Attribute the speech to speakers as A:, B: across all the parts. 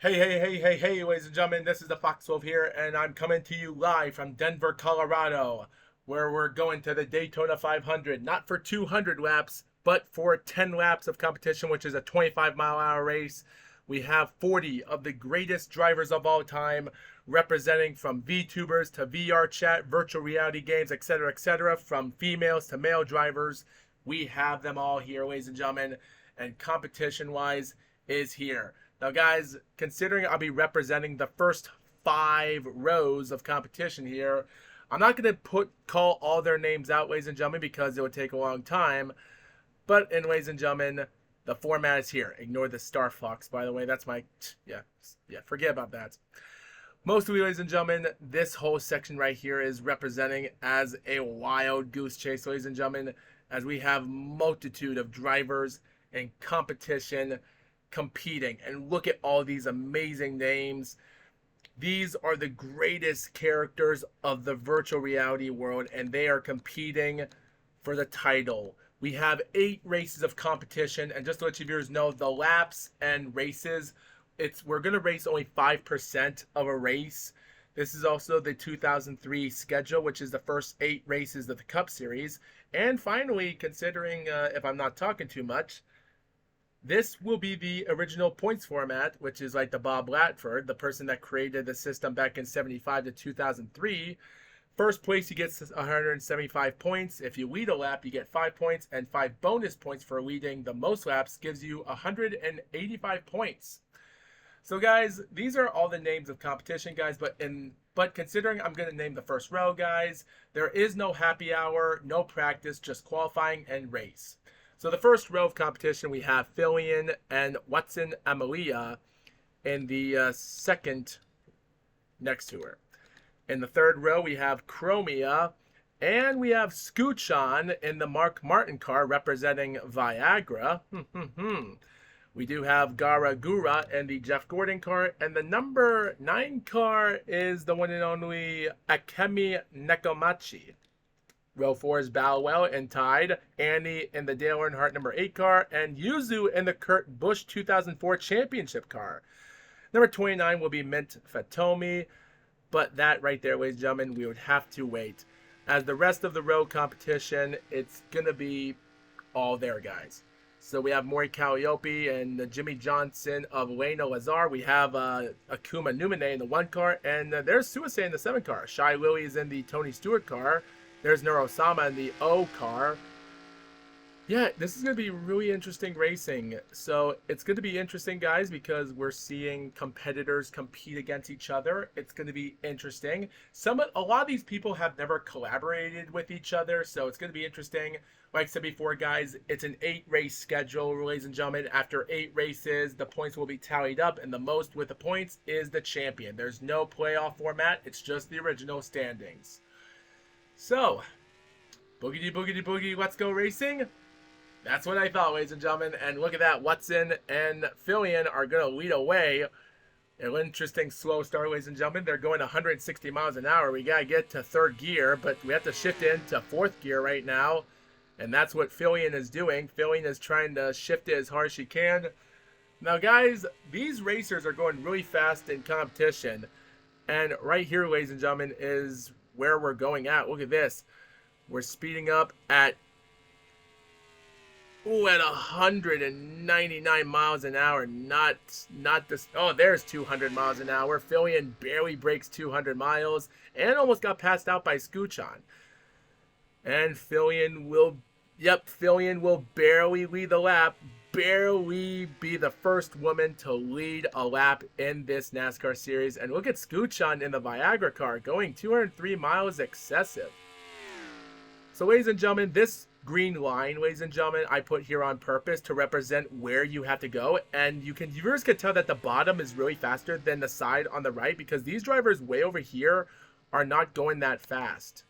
A: Hey, ladies and gentlemen, this is the Foxwolf here, and I'm coming to you live from Denver, Colorado, where we're going to the Daytona 500, not for 200 laps, but for 10 laps of competition, which is a 25-mile-an-hour race. We have 40 of the greatest drivers of all time, representing from VTubers to VR chat, virtual reality games, etc., from females to male drivers. We have them all here, ladies and gentlemen, and competition-wise is here. Now, guys, considering I'll be representing the first 5 rows of competition here, I'm not going to call all their names out, ladies and gentlemen, because it would take a long time. But, ladies and gentlemen, the format is here. Ignore the Star Fox, by the way. That's my... Yeah, forget about that. Mostly, ladies and gentlemen, this whole section right here is representing as a wild goose chase, ladies and gentlemen, as we have multitude of drivers and competition competing. And look at all these amazing names. These are the greatest characters of the virtual reality world, and they are competing for the title. We have 8 races of competition, and just to let you viewers know, the laps and races, we're going to race only 5% of a race. This is also the 2003 schedule, which is the first 8 races of the Cup Series. And finally, considering, if I'm not talking too much, this will be the original points format, which is like the Bob Latford, the person that created the system back in 75 to 2003. First place, he gets 175 points. If you lead a lap, you get 5 points, and 5 bonus points for leading the most laps gives you 185 points. So, guys, these are all the names of competition, guys, but considering I'm going to name the first row, guys, there is no happy hour, no practice, just qualifying and race. So the first row of competition, we have Fillion and Watson Amalia in the second next to her. In the third row, we have Chromia, and we have Scoochon in the Mark Martin car representing Viagra. We do have Gara Gura in the Jeff Gordon car, and the number 9 car is the one and only Akemi Nekomachi. Row 4 is Bowell and Tide, Annie in the Dale Earnhardt number 8 car, and Yuzu in the Kurt Busch 2004 championship car. Number 29 will be Mint Fatomi, but that right there, ladies and gentlemen, we would have to wait. As the rest of the row competition, it's going to be all there, guys. So we have Maury Calliope and Jimmy Johnson of Lena Lazar. We have Akuma Numine in the 1 car, and there's Suicide in the 7 car. Shy Lily is in the Tony Stewart car. There's Neurosama in the O car. Yeah, this is going to be really interesting racing. So it's going to be interesting, guys, because we're seeing competitors compete against each other. It's going to be interesting. A lot of these people have never collaborated with each other, so it's going to be interesting. Like I said before, guys, it's an 8-race schedule, ladies and gentlemen. After 8 races, the points will be tallied up, and the most with the points is the champion. There's no playoff format. It's just the original standings. So, boogity boogity boogie, let's go racing. That's what I thought, ladies and gentlemen. And look at that, Watson and Fillion are going to lead away. An interesting slow start, ladies and gentlemen. They're going 160 miles an hour. We got to get to 3rd gear, but we have to shift into 4th gear right now. And that's what Fillion is doing. Fillion is trying to shift it as hard as she can. Now, guys, these racers are going really fast in competition. And right here, ladies and gentlemen, is where we're going at. Look at this. We're speeding up at 199 miles an hour. Not this. Oh, there's 200 miles an hour. Fillion barely breaks 200 miles and almost got passed out by Scoochon. And Fillion will barely lead the lap. Barely be the first woman to lead a lap in this NASCAR series. And look at Scoochon in the Viagra car going 203 miles excessive. So, ladies and gentlemen, this green line, ladies and gentlemen, I put here on purpose to represent where you have to go. And viewers can tell that the bottom is really faster than the side on the right, because these drivers way over here are not going that fast.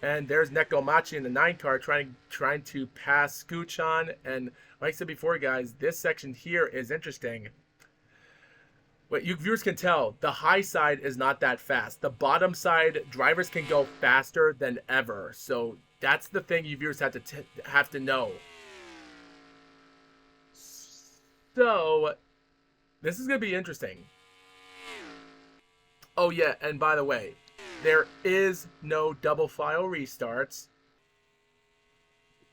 A: And there's Nekomachi in the 9 car trying to pass Scoochon. And like I said before, guys, this section here is interesting. What you viewers can tell, the high side is not that fast. The bottom side, drivers can go faster than ever. So that's the thing you viewers have to know. So This is going to be interesting. Oh yeah, and by the way, there is no double file restarts.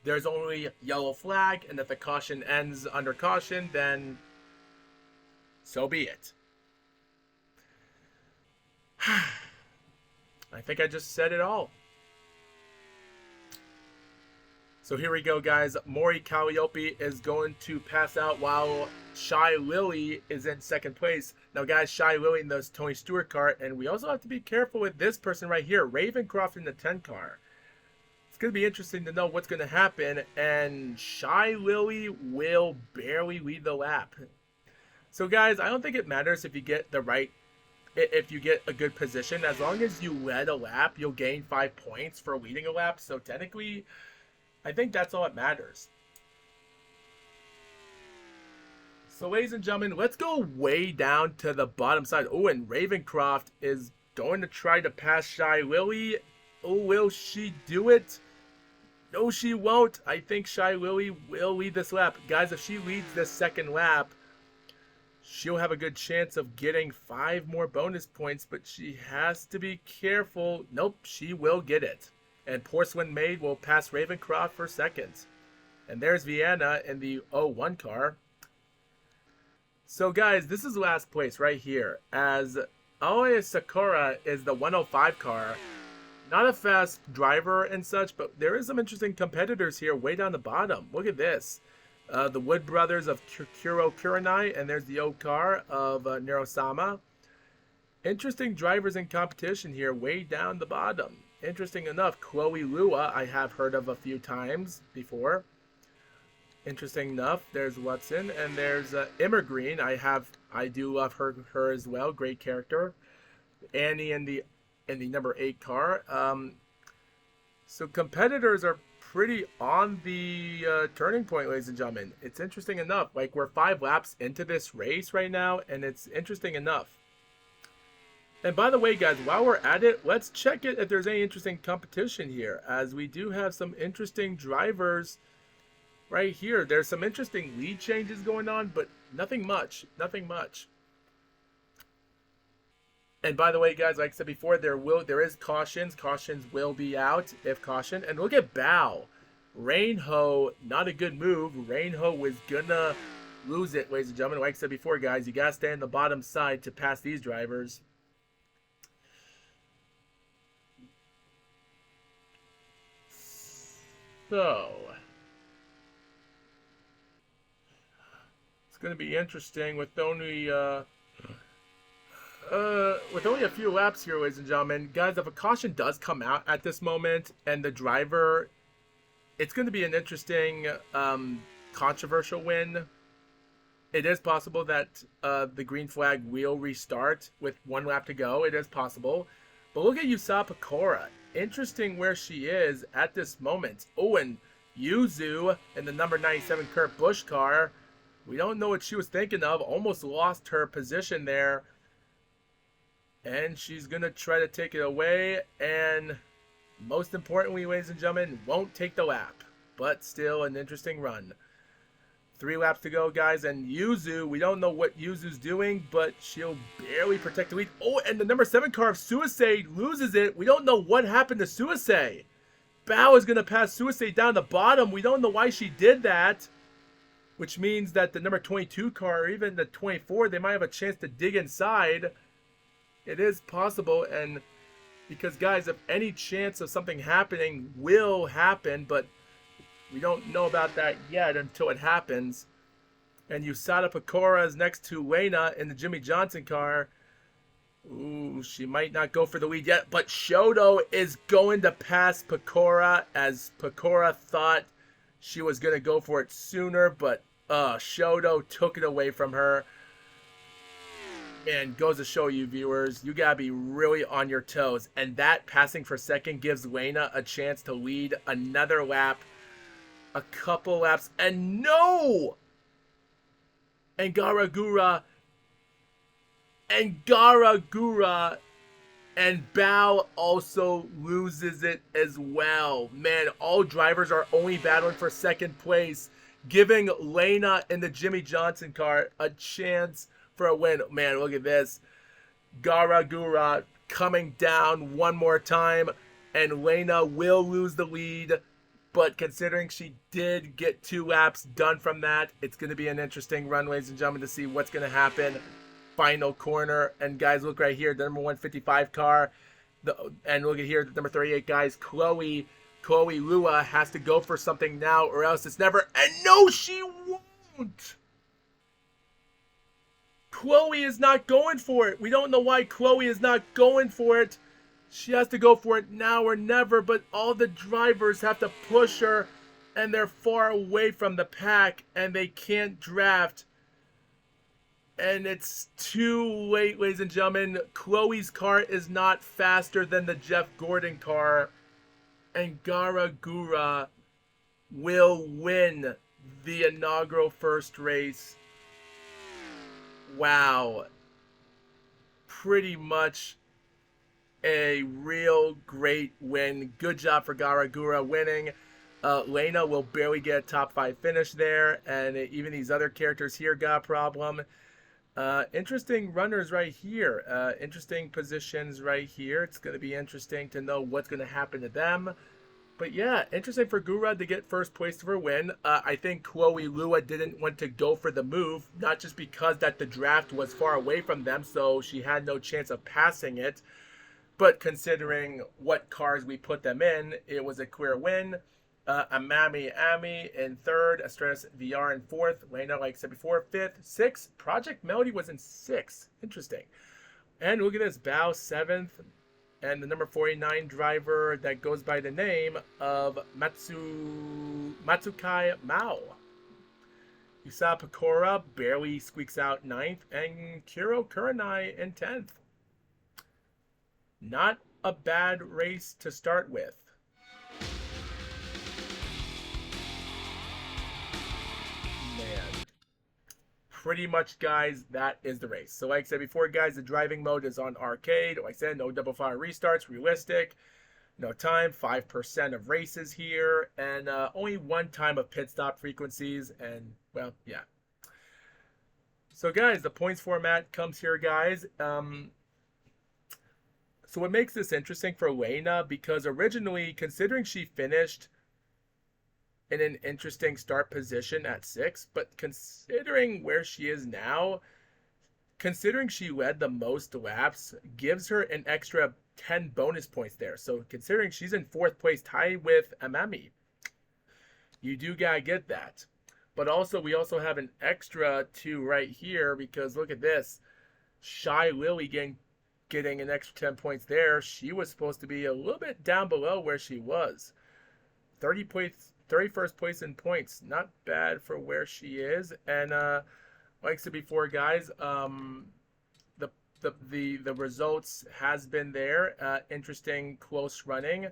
A: There's only yellow flag, and if the caution ends under caution, then so be it. I think I just said it all. So here we go, guys. Maury Calliope is going to pass out while Shy Lily is in second place. Now, guys, Shy Lily in the Tony Stewart car, and we also have to be careful with this person right here, Ravencroft in the 10 car. It's going to be interesting to know what's going to happen, and Shy Lily will barely lead the lap. So, guys, I don't think it matters if you get the right, if you get a good position. As long as you led a lap, you'll gain 5 points for leading a lap. So, technically, I think that's all that matters. So, ladies and gentlemen, let's go way down to the bottom side. Oh, and Ravencroft is going to try to pass Shy Lily. Oh, will she do it? No, she won't. I think Shy Lily will lead this lap. Guys, if she leads this second lap, she'll have a good chance of getting 5 more bonus points, but she has to be careful. Nope, she will get it. And Porcelain Maid will pass Ravencroft for second. And there's Vienna in the 01 car. So, guys, this is last place right here, as Aoi Sakura is the 105 car. Not a fast driver and such, but there is some interesting competitors here way down the bottom. Look at this. The Wood Brothers of Kuro Kurenai, and there's the old car of Nerosama. Interesting drivers in competition here way down the bottom. Interesting enough, Chloe Lua I have heard of a few times before. Interesting enough, there's Watson, and there's Immergreen. I do love her as well. Great character. Annie in the number 8 car. So competitors are pretty on the turning point, ladies and gentlemen. It's interesting enough. Like, we're 5 laps into this race right now, and it's interesting enough. And by the way, guys, while we're at it, let's check it if there's any interesting competition here, as we do have some interesting drivers right here. There's some interesting lead changes going on, but nothing much. Nothing much. And by the way, guys, like I said before, there is cautions. Cautions will be out if caution. And look at Bao. Rainho, not a good move. Rainho was gonna lose it, ladies and gentlemen. Like I said before, guys, you gotta stay on the bottom side to pass these drivers. So it's gonna be interesting with only a few laps here, ladies and gentlemen. Guys, if a caution does come out at this moment and the driver, it's going to be an interesting controversial win. It is possible that the green flag will restart with 1 lap to go. It is possible. But look at Yusa Pecora. Interesting where she is at this moment. Oh, and Yuzu in the number 97 Kurt Busch car. We don't know what she was thinking of. Almost lost her position there. And she's going to try to take it away. And most importantly, ladies and gentlemen, won't take the lap. But still an interesting run. 3 laps to go, guys. And Yuzu, we don't know what Yuzu's doing, but she'll barely protect the lead. Oh, and the number 7 car of Suicide loses it. We don't know what happened to Suicide. Bao is going to pass Suicide down the bottom. We don't know why she did that. Which means that the number 22 car, or even the 24, they might have a chance to dig inside. It is possible, and because, guys, if any chance of something happening will happen, but we don't know about that yet until it happens. And Usada Pecora is next to Lena in the Jimmy Johnson car. Ooh, she might not go for the lead yet, but Shoto is going to pass Pecora, as Pecora thought she was going to go for it sooner, but Shoto took it away from her. And goes to show you, viewers, you gotta be really on your toes. And that passing for second gives Lena a chance to lead another lap, a couple laps, and no! And Garagura and Bao also loses it as well. Man, all drivers are only battling for second place, giving Lena in the Jimmy Johnson car a chance for a win. Man, look at this. Garagura coming down one more time, and Lena will lose the lead. But considering she did get 2 laps done from that, it's going to be an interesting run, ladies and gentlemen, to see what's going to happen. Final corner. And guys, look right here, the number 155 car. And look at here, the number 38, guys, Chloe Lua has to go for something now, or else it's never. And no, she won't. Chloe is not going for it. We don't know why Chloe is not going for it. She has to go for it now or never, but all the drivers have to push her, and they're far away from the pack, and they can't draft. And it's too late, ladies and gentlemen. Chloe's car is not faster than the Jeff Gordon car, and Garagura will win the inaugural first race. Wow. Pretty much a real great win. Good job for Garagura winning. Lena will barely get a top 5 finish there, and even these other characters here got a problem. Interesting runners right here. Interesting positions right here. It's going to be interesting to know what's going to happen to them. But yeah, interesting for Gura to get first place for a win. I think Chloe Lua didn't want to go for the move, not just because that the draft was far away from them, so she had no chance of passing it, but considering what cars we put them in, it was a clear win. Amami Ami in 3rd, Astralis VR in 4th, Lena, like I said before, 5th, 6th. Project Melody was in 6th. Interesting. And look at this, Bao 7th. And the number 49 driver that goes by the name of Matsukai Mao. Yusa Pecora barely squeaks out 9th, and Kiro Kuranai in 10th. Not a bad race to start with. Pretty much, guys, that is the race. So like I said before, guys, the driving mode is on arcade. Like I said, no double fire restarts, realistic, no time, 5% of races here, and only 1 time of pit stop frequencies, and, well, yeah. So, guys, the points format comes here, guys. So what makes this interesting for Lena, because originally, considering she finished in an interesting start position at 6, but considering where she is now, considering she led the most laps, gives her an extra 10 bonus points there. So considering she's in 4th place, tied with Amami, you do gotta get that. But also, we also have an extra 2 right here, because look at this, Shy Lily getting an extra 10 points there. She was supposed to be a little bit down below where she was. 31st place in points, not bad for where she is. And like I said before, guys, the results has been there. Interesting, close running.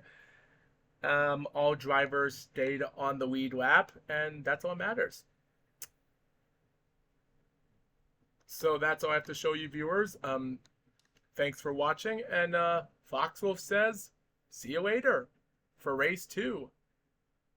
A: All drivers stayed on the lead lap, and that's all that matters. So that's all I have to show you, viewers. Thanks for watching, and FoxWolf says, see you later for race 2.